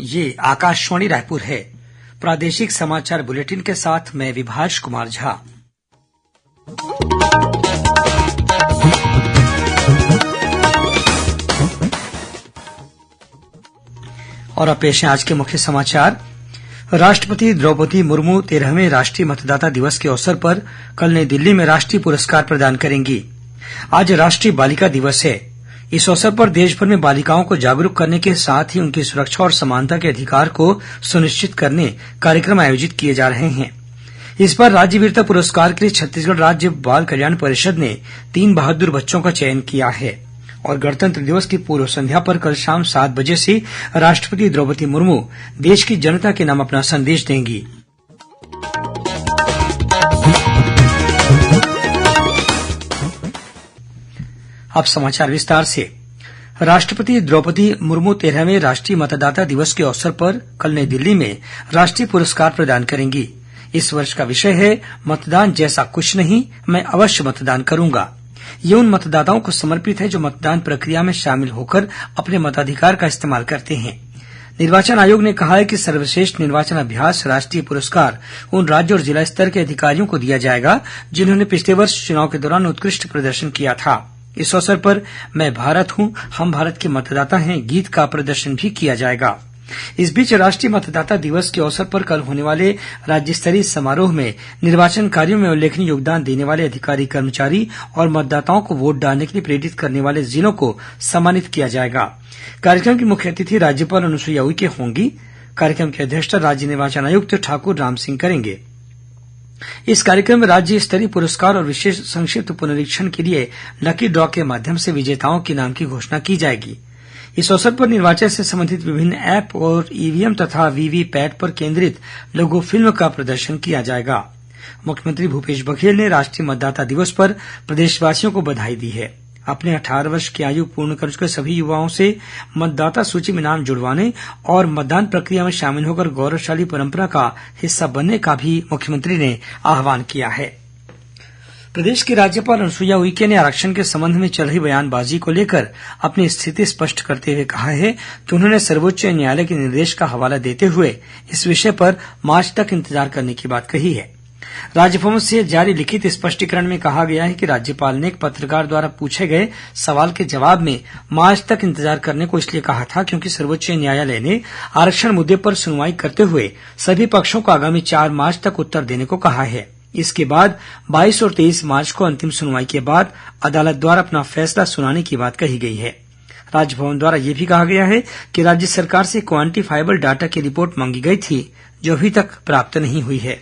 ये आकाशवाणी रायपुर है। प्रादेशिक समाचार बुलेटिन के साथ मैं विभाष कुमार झा। और अब पेश है आज के मुख्य समाचार। राष्ट्रपति द्रौपदी मुर्मू 13वें राष्ट्रीय मतदाता दिवस के अवसर पर कल नई दिल्ली में राष्ट्रीय पुरस्कार प्रदान करेंगी। आज राष्ट्रीय बालिका दिवस है। इस अवसर पर देशभर में बालिकाओं को जागरूक करने के साथ ही उनकी सुरक्षा और समानता के अधिकार को सुनिश्चित करने कार्यक्रम आयोजित किए जा रहे हैं। इस बार राज्य वीरता पुरस्कार के लिए छत्तीसगढ़ राज्य बाल कल्याण परिषद ने 3 बहादुर बच्चों का चयन किया है और गणतंत्र दिवस की पूर्व संध्या पर कल शाम 7 बजे से राष्ट्रपति द्रौपदी मुर्मू देश की जनता के नाम अपना संदेश देंगी। अब समाचार विस्तार से। राष्ट्रपति द्रौपदी मुर्मू 13वें राष्ट्रीय मतदाता दिवस के अवसर पर कल नई दिल्ली में राष्ट्रीय पुरस्कार प्रदान करेंगी। इस वर्ष का विषय है मतदान जैसा कुछ नहीं, मैं अवश्य मतदान करूंगा। ये उन मतदाताओं को समर्पित है जो मतदान प्रक्रिया में शामिल होकर अपने मताधिकार का इस्तेमाल करते हैं। निर्वाचन आयोग ने कहा है कि सर्वश्रेष्ठ निर्वाचन अभ्यास राष्ट्रीय पुरस्कार उन राज्य और जिला स्तर के अधिकारियों को दिया जाएगा जिन्होंने पिछले वर्ष चुनाव के दौरान उत्कृष्ट प्रदर्शन किया था। इस अवसर पर मैं भारत हूं, हम भारत के मतदाता हैं गीत का प्रदर्शन भी किया जाएगा। इस बीच राष्ट्रीय मतदाता दिवस के अवसर पर कल होने वाले राज्य स्तरीय समारोह में निर्वाचन कार्यों में उल्लेखनीय योगदान देने वाले अधिकारी कर्मचारी और मतदाताओं को वोट डालने के लिए प्रेरित करने वाले जिलों को सम्मानित किया जाएगा। कार्यक्रम की मुख्य अतिथि राज्यपाल अनुसुईया उइके होंगी। कार्यक्रम की अध्यक्षता राज्य निर्वाचन आयुक्त ठाकुर रामसिंह करेंगे। इस कार्यक्रम में राज्य स्तरीय पुरस्कार और विशेष संक्षिप्त पुनरीक्षण के लिए लकी ड्रॉ के माध्यम से विजेताओं के नाम की घोषणा की जाएगी। इस अवसर पर निर्वाचन से संबंधित विभिन्न ऐप और ईवीएम तथा वीवीपैट पर केंद्रित लघु फिल्म का प्रदर्शन किया जाएगा। मुख्यमंत्री भूपेश बघेल ने राष्ट्रीय मतदाता दिवस पर प्रदेशवासियों को बधाई दी है। अपने 18 वर्ष की आयु पूर्ण कर चुके सभी युवाओं से मतदाता सूची में नाम जुड़वाने और मतदान प्रक्रिया में शामिल होकर गौरवशाली परंपरा का हिस्सा बनने का भी मुख्यमंत्री ने आह्वान किया है। प्रदेश की राज्यपाल अनुसुईया उइके ने आरक्षण के संबंध में चल रही बयानबाजी को लेकर अपनी स्थिति स्पष्ट करते हुए कहा है कि उन्होंने सर्वोच्च न्यायालय के निर्देश का हवाला देते हुए इस विषय पर मार्च तक इंतजार करने की बात कही है। राजभवन से जारी लिखित स्पष्टीकरण में कहा गया है कि राज्यपाल ने एक पत्रकार द्वारा पूछे गए सवाल के जवाब में मार्च तक इंतजार करने को इसलिए कहा था क्योंकि सर्वोच्च न्यायालय ने आरक्षण मुद्दे पर सुनवाई करते हुए सभी पक्षों को आगामी 4 मार्च तक उत्तर देने को कहा है। इसके बाद 22 और 23 मार्च को अंतिम सुनवाई के बाद अदालत द्वारा अपना फैसला सुनाने की बात कही गई है। राजभवन द्वारा यह भी कहा गया है कि राज्य सरकार से क्वांटिफाइबल डाटा की रिपोर्ट मांगी गई थी जो अभी तक प्राप्त नहीं हुई है।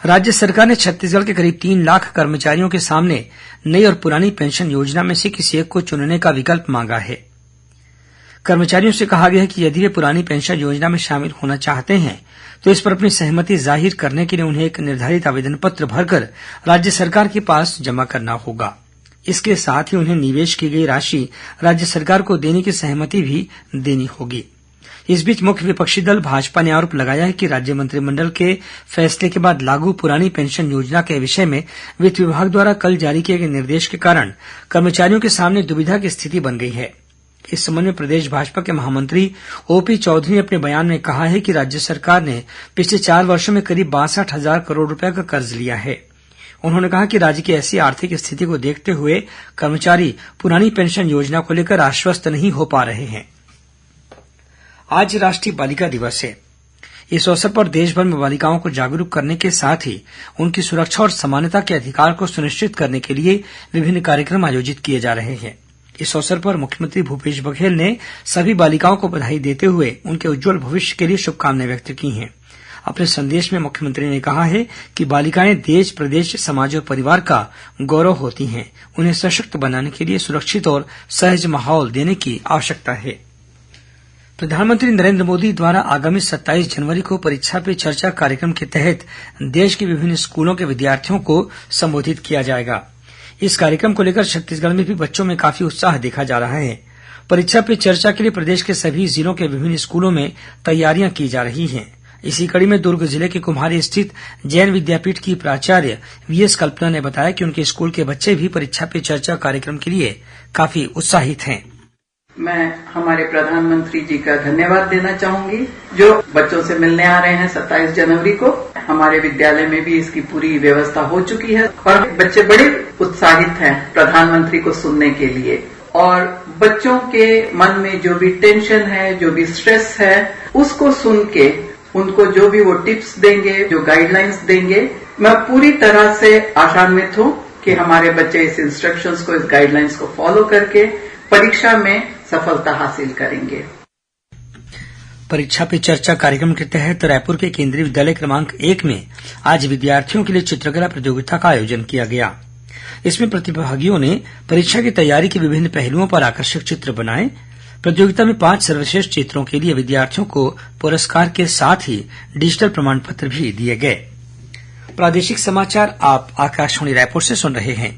राज्य सरकार ने छत्तीसगढ़ के करीब 3 लाख कर्मचारियों के सामने नई और पुरानी पेंशन योजना में से किसी एक को चुनने का विकल्प मांगा है। कर्मचारियों से कहा गया है कि यदि वे पुरानी पेंशन योजना में शामिल होना चाहते हैं तो इस पर अपनी सहमति जाहिर करने के लिए उन्हें एक निर्धारित आवेदन पत्र भरकर राज्य सरकार के पास जमा करना होगा। इसके साथ ही उन्हें निवेश की गई राशि राज्य सरकार को देने की सहमति भी देनी होगी। इस बीच मुख्य विपक्षी दल भाजपा ने आरोप लगाया है कि राज्य मंत्रिमंडल के फैसले के बाद लागू पुरानी पेंशन योजना के विषय में वित्त विभाग द्वारा कल जारी किए गए निर्देश के कारण कर्मचारियों के सामने दुविधा की स्थिति बन गई है। इस संबंध में प्रदेश भाजपा के महामंत्री ओपी चौधरी ने अपने बयान में कहा है कि राज्य सरकार ने पिछले 4 वर्षों में करीब 62,000 करोड़ रुपए का कर्ज लिया है। उन्होंने कहा कि राज्य की ऐसी आर्थिक स्थिति को देखते हुए कर्मचारी पुरानी पेंशन योजना को लेकर आश्वस्त नहीं हो पा रहे हैं। आज राष्ट्रीय बालिका दिवस है। इस अवसर पर देशभर में बालिकाओं को जागरूक करने के साथ ही उनकी सुरक्षा और समानता के अधिकार को सुनिश्चित करने के लिए विभिन्न कार्यक्रम आयोजित किए जा रहे हैं। इस अवसर पर मुख्यमंत्री भूपेश बघेल ने सभी बालिकाओं को बधाई देते हुए उनके उज्जवल भविष्य के लिए शुभकामनाएं व्यक्त की हैं। अपने संदेश में मुख्यमंत्री ने कहा है कि बालिकाएं देश, प्रदेश, समाज और परिवार का गौरव होती हैं। उन्हें सशक्त बनाने के लिए सुरक्षित और सहज माहौल देने की आवश्यकता है। प्रधानमंत्री नरेंद्र मोदी द्वारा आगामी 27 जनवरी को परीक्षा पे चर्चा कार्यक्रम के तहत देश के विभिन्न स्कूलों के विद्यार्थियों को संबोधित किया जाएगा। इस कार्यक्रम को लेकर छत्तीसगढ़ में भी बच्चों में काफी उत्साह देखा जा रहा है। परीक्षा पे चर्चा के लिए प्रदेश के सभी जिलों के विभिन्न स्कूलों में तैयारियां की जा रही हैं। इसी कड़ी में दुर्ग जिले के कुम्हारी स्थित जैन विद्यापीठ की प्राचार्य वीएस कल्पना ने बताया कि उनके स्कूल के बच्चे भी परीक्षा पे चर्चा कार्यक्रम के लिए काफी उत्साहित हैं। मैं हमारे प्रधानमंत्री जी का धन्यवाद देना चाहूंगी, जो बच्चों से मिलने आ रहे हैं 27 जनवरी को। हमारे विद्यालय में भी इसकी पूरी व्यवस्था हो चुकी है और बच्चे बड़े उत्साहित हैं प्रधानमंत्री को सुनने के लिए। और बच्चों के मन में जो भी टेंशन है, जो भी स्ट्रेस है, उसको सुन के उनको जो भी वो टिप्स देंगे, जो गाइडलाइंस देंगे, मैं पूरी तरह से आशान्वित हूं कि हमारे बच्चे इस इंस्ट्रक्शंस को, इस गाइडलाइंस को फॉलो करके परीक्षा में सफलता हासिल करेंगे। परीक्षा पे चर्चा कार्यक्रम के तहत रायपुर के केंद्रीय विद्यालय क्रमांक 1 में आज विद्यार्थियों के लिए चित्रकला प्रतियोगिता का आयोजन किया गया। इसमें प्रतिभागियों ने परीक्षा की तैयारी के विभिन्न पहलुओं पर आकर्षक चित्र बनाए। प्रतियोगिता में 5 सर्वश्रेष्ठ चित्रों के लिए विद्यार्थियों को पुरस्कार के साथ ही डिजिटल प्रमाण पत्र भी दिए गए। प्रादेशिक समाचार आप आकाशवाणी रायपुर से सुन रहे हैं।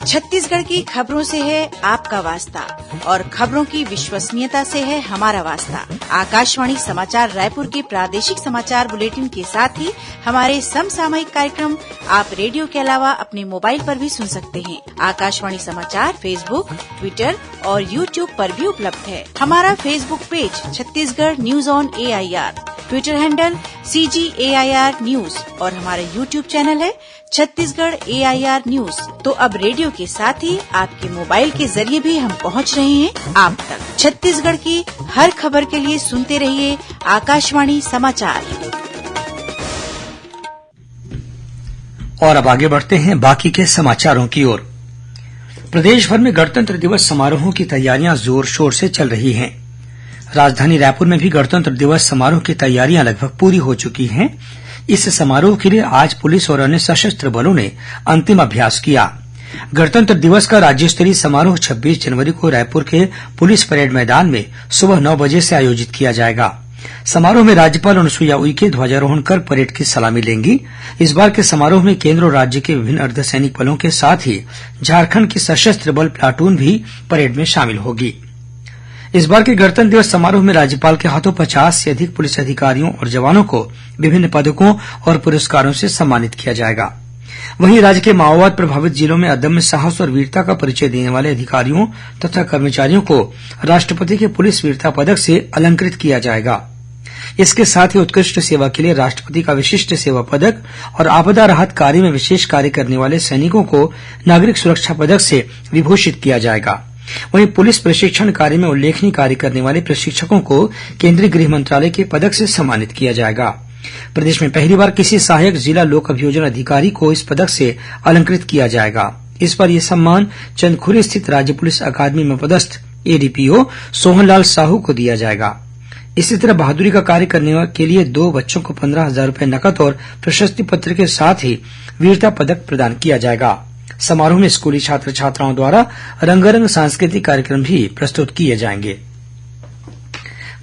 छत्तीसगढ़ की खबरों से है आपका वास्ता और खबरों की विश्वसनीयता से है हमारा वास्ता। आकाशवाणी समाचार रायपुर के प्रादेशिक समाचार बुलेटिन के साथ ही हमारे समसामयिक कार्यक्रम आप रेडियो के अलावा अपने मोबाइल पर भी सुन सकते हैं। आकाशवाणी समाचार फेसबुक, ट्विटर और यूट्यूब पर भी उपलब्ध है। हमारा Facebook page Chhattisgarh news on AIR, Twitter handle CGAIR news और हमारा यूट्यूब चैनल है छत्तीसगढ़ AIR न्यूज। तो अब रेडियो के साथ ही आपके मोबाइल के जरिए भी हम पहुंच रहे हैं आप तक। छत्तीसगढ़ की हर खबर के लिए सुनते रहिए आकाशवाणी समाचार। और अब आगे बढ़ते हैं बाकी के समाचारों की ओर। प्रदेश भर में गणतंत्र दिवस समारोहों की तैयारियां जोर शोर से चल रही हैं। राजधानी रायपुर में भी गणतंत्र दिवस समारोह की तैयारियां लगभग पूरी हो चुकी हैं। इस समारोह के लिए आज पुलिस और अन्य सशस्त्र बलों ने अंतिम अभ्यास किया। गणतंत्र दिवस का राज्य स्तरीय समारोह 26 जनवरी को रायपुर के पुलिस परेड मैदान में सुबह 9 बजे से आयोजित किया जाएगा। समारोह में राज्यपाल अनुसुईया उइके ध्वजारोहण कर परेड की सलामी लेंगी। इस बार के समारोह में केंद्र और राज्य के विभिन्न अर्धसैनिक बलों के साथ ही झारखंड की सशस्त्र बल प्लाटून भी परेड में शामिल होगी। इस बार के गणतंत्र दिवस समारोह में राज्यपाल के हाथों 50 से अधिक पुलिस अधिकारियों और जवानों को विभिन्न पदकों और पुरस्कारों से सम्मानित किया जाएगा। वहीं राज्य के माओवाद प्रभावित जिलों में अदम्य साहस और वीरता का परिचय देने वाले अधिकारियों तथा कर्मचारियों को राष्ट्रपति के पुलिस वीरता पदक से अलंकृत किया जाएगा। इसके साथ ही उत्कृष्ट सेवा के लिए राष्ट्रपति का विशिष्ट सेवा पदक और आपदा राहत कार्य में विशेष कार्य करने वाले सैनिकों को नागरिक सुरक्षा पदक से विभूषित किया जाएगा। वहीं पुलिस प्रशिक्षण कार्य में उल्लेखनीय कार्य करने वाले प्रशिक्षकों को केंद्रीय गृह मंत्रालय के पदक से सम्मानित किया जाएगा। प्रदेश में पहली बार किसी सहायक जिला लोक अभियोजन अधिकारी को इस पदक से अलंकृत किया जाएगा। इस बार यह सम्मान चंदखुरी स्थित राज्य पुलिस अकादमी में पदस्थ ADPO सोहनलाल साहू को दिया जाएगा। इसी तरह बहादुरी का कार्य करने के लिए 2 बच्चों को 15,000 रुपए नकद और प्रशस्ति पत्र के साथ ही वीरता पदक प्रदान किया जाएगा। समारोह में स्कूली छात्र छात्राओं द्वारा रंगारंग सांस्कृतिक कार्यक्रम भी प्रस्तुत किए जाएंगे।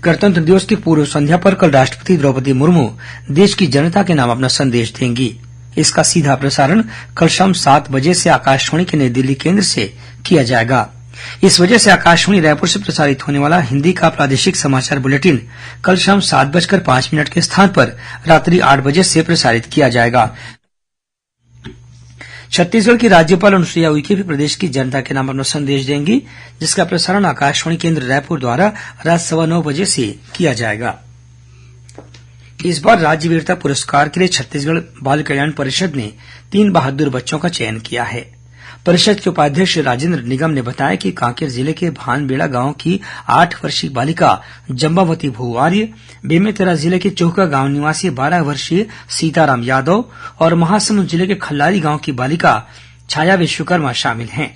गणतंत्र दिवस की पूर्व संध्या पर कल राष्ट्रपति द्रौपदी मुर्मू देश की जनता के नाम अपना संदेश देंगी। इसका सीधा प्रसारण कल शाम 7 बजे से आकाशवाणी के नई दिल्ली केंद्र से किया जाएगा। इस वजह से आकाशवाणी रायपुर से प्रसारित होने वाला हिंदी का प्रादेशिक समाचार बुलेटिन कल शाम 7:05 के स्थान पर रात्रि 8 बजे से प्रसारित किया जाएगा। छत्तीसगढ़ की राज्यपाल अनुसुईया उइके भी प्रदेश की जनता के नाम अपना संदेश देंगी, जिसका प्रसारण आकाशवाणी केंद्र रायपुर द्वारा रात 9:15 बजे से किया जाएगा। इस बार राज्य वीरता पुरस्कार के लिए छत्तीसगढ़ बाल कल्याण परिषद ने 3 बहादुर बच्चों का चयन किया है। परिषद के उपाध्यक्ष राजेंद्र निगम ने बताया कि कांकेर जिले के भानबेड़ा गांव की 8 वर्षीय बालिका जम्बावती भूआर्य, बेमेतरा जिले के चौका गांव निवासी 12 वर्षीय सीताराम यादव और महासमुंद जिले के खल्लारी गांव की बालिका छाया विश्वकर्मा शामिल हैं।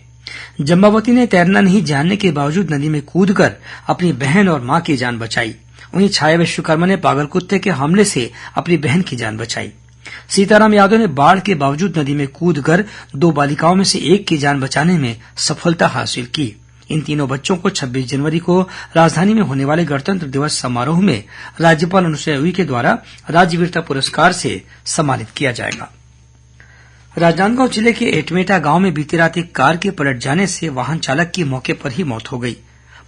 जम्बावती ने तैरना नहीं जानने के बावजूद नदी में कूदकर अपनी बहन और मां की जान बचाई। वहीं छाया विश्वकर्मा ने पागल कुत्ते के हमले से अपनी बहन की जान बचाई। सीताराम यादव ने बाढ़ के बावजूद नदी में कूदकर 2 बालिकाओं में से एक की जान बचाने में सफलता हासिल की। इन तीनों बच्चों को 26 जनवरी को राजधानी में होने वाले गणतंत्र दिवस समारोह में राज्यपाल अनुसुईया उइके द्वारा राज्य वीरता पुरस्कार से सम्मानित किया जाएगा। राजनांदगांव जिले के एटमेटा गांव में बीती रात एक कार के पलट जाने से वाहन चालक की मौके पर ही मौत हो गई।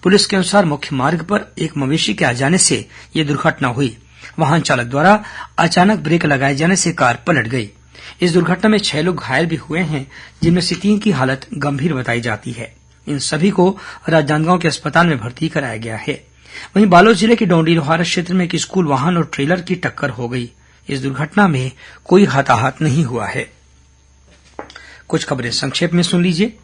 पुलिस के अनुसार मुख्य मार्ग पर एक मवेशी के आ जाने से यह दुर्घटना हुई। वाहन चालक द्वारा अचानक ब्रेक लगाए जाने से कार पलट गई। इस दुर्घटना में 6 लोग घायल भी हुए हैं, जिनमें से 3 की हालत गंभीर बताई जाती है। इन सभी को राजनांदगांव के अस्पताल में भर्ती कराया गया है। वहीं बालोद जिले के डोंडीलोहारा क्षेत्र में एक स्कूल वाहन और ट्रेलर की टक्कर हो गई। इस दुर्घटना में कोई हताहत नहीं हुआ है। कुछ खबरें संक्षेप में सुन लीजिए।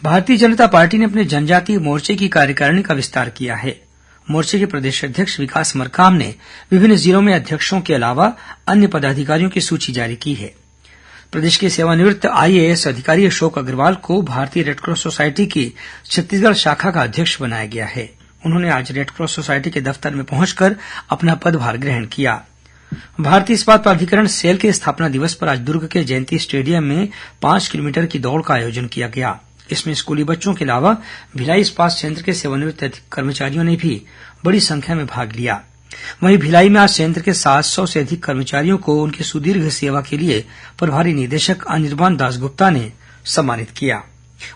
भारतीय जनता पार्टी ने अपने जनजातीय मोर्चे की कार्यकारिणी का विस्तार किया है। मोर्चे के प्रदेश अध्यक्ष विकास मरकाम ने विभिन्न जिलों में अध्यक्षों के अलावा अन्य पदाधिकारियों की सूची जारी की है। प्रदेश के सेवानिवृत्त आईएएस अधिकारी अशोक अग्रवाल को भारतीय रेडक्रॉस सोसायटी की छत्तीसगढ़ शाखा का अध्यक्ष बनाया गया है। उन्होंने आज रेडक्रॉस सोसायटी के दफ्तर में पहुंचकर अपना पदभार ग्रहण किया। भारतीय इस्पात प्राधिकरण सेल के स्थापना दिवस पर आज दुर्ग के जयंती स्टेडियम में 5 किलोमीटर की दौड़ का आयोजन किया गया। इसमें स्कूली बच्चों के अलावा भिलाई इस्पात संयंत्र के सेवानिवृत्त कर्मचारियों ने भी बड़ी संख्या में भाग लिया। वहीं भिलाई में आज संयंत्र के 700 से अधिक कर्मचारियों को उनकी सुदीर्घ सेवा के लिए प्रभारी निदेशक अनिर्बान दासगुप्ता ने सम्मानित किया।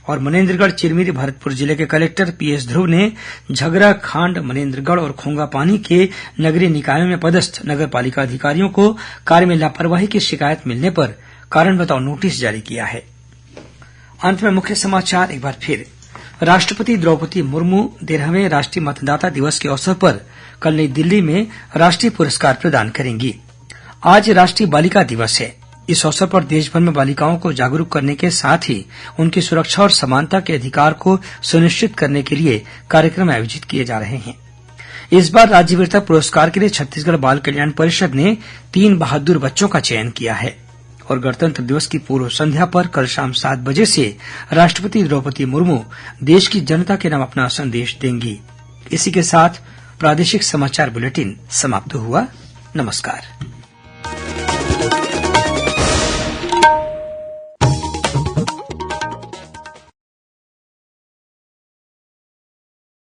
और मनेन्द्रगढ़ चिरमिरी भरतपुर जिले के कलेक्टर पीएस ध्रुव ने झगरा, खांड, मनेन्द्रगढ़ और खोंगापानी के नगरीय निकायों में पदस्थ नगर पालिका अधिकारियों को कार्य में लापरवाही की शिकायत मिलने पर कारण बताओ नोटिस जारी किया है। अंत में मुख्य समाचार एक बार फिर। राष्ट्रपति द्रौपदी मुर्मू 13वें राष्ट्रीय मतदाता दिवस के अवसर पर कल नई दिल्ली में राष्ट्रीय पुरस्कार प्रदान करेंगी। आज राष्ट्रीय बालिका दिवस है। इस अवसर पर देशभर में बालिकाओं को जागरूक करने के साथ ही उनकी सुरक्षा और समानता के अधिकार को सुनिश्चित करने के लिए कार्यक्रम आयोजित किए जा रहे हैं। इस बार राज्य वीरता पुरस्कार के लिए छत्तीसगढ़ बाल कल्याण परिषद ने 3 बहादुर बच्चों का चयन किया है। और गणतंत्र दिवस की पूर्व संध्या पर कल शाम 7 बजे से राष्ट्रपति द्रौपदी मुर्मू देश की जनता के नाम अपना संदेश देंगी। इसी के साथ प्रादेशिक समाचार बुलेटिन समाप्त हुआ। नमस्कार।